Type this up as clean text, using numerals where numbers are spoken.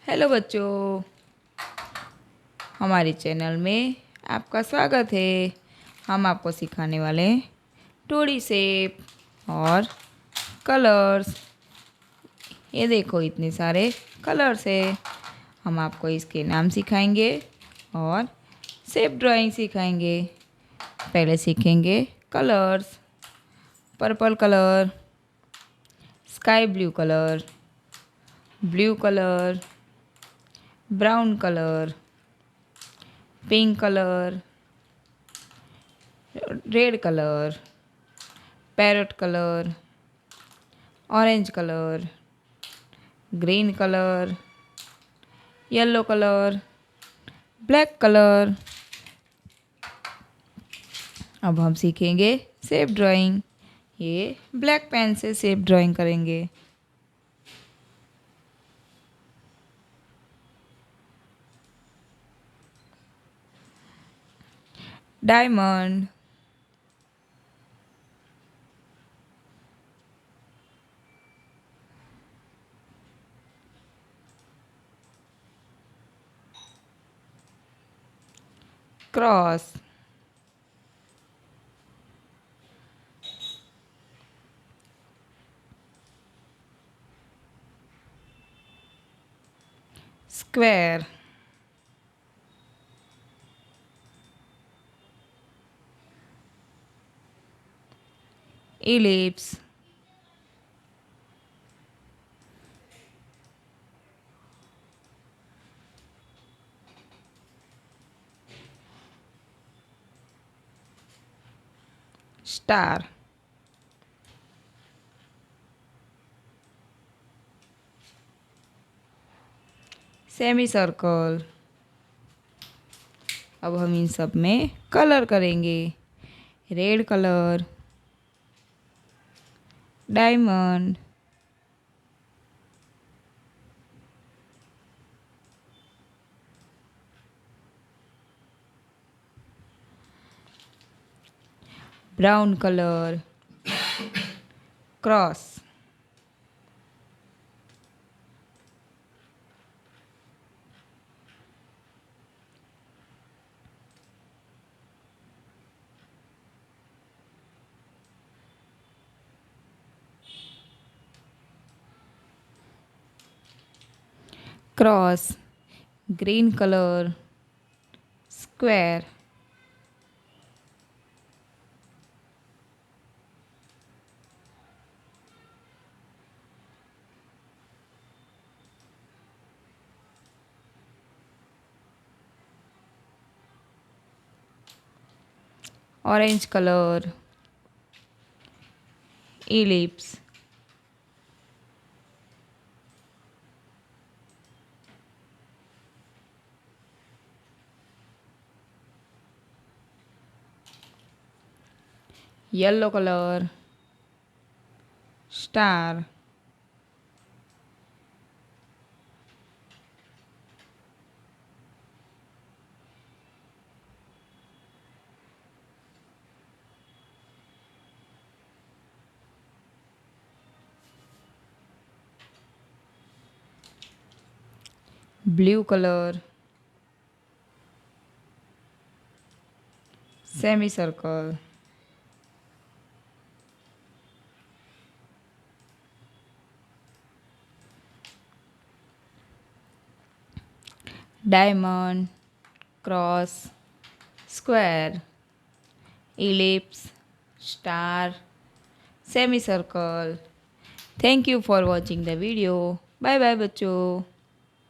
Hello बच्चों, हमारे channel में आपका स्वागत है। हम आपको सिखाने वाले हैं टोड़ी शेप और कलर्स। ये देखो, इतने सारे कलर्स है। हम आपको इसके नाम सिखाएंगे और शेप ड्राइंग सिखाएंगे। पहले सीखेंगे colours. Purple colour, sky blue colour, brown colour, pink colour, red colour, parrot colour, orange colour, green colour, yellow colour, black colour. अब हम सीखेंगे शेप ड्राइंग। ये ब्लैक पेन से शेप ड्राइंग करेंगे। Diamond, cross, square, ellipse, star, semi circle. अब हम इन सब में कलर करेंगे। Red colour, diamond, brown colour, cross, cross, green colour, square, orange colour, ellipse, yellow colour, star, blue colour, semi circle, diamond, cross, square, ellipse, star, semicircle. Thank you for watching the video. Bye bye बच्चों।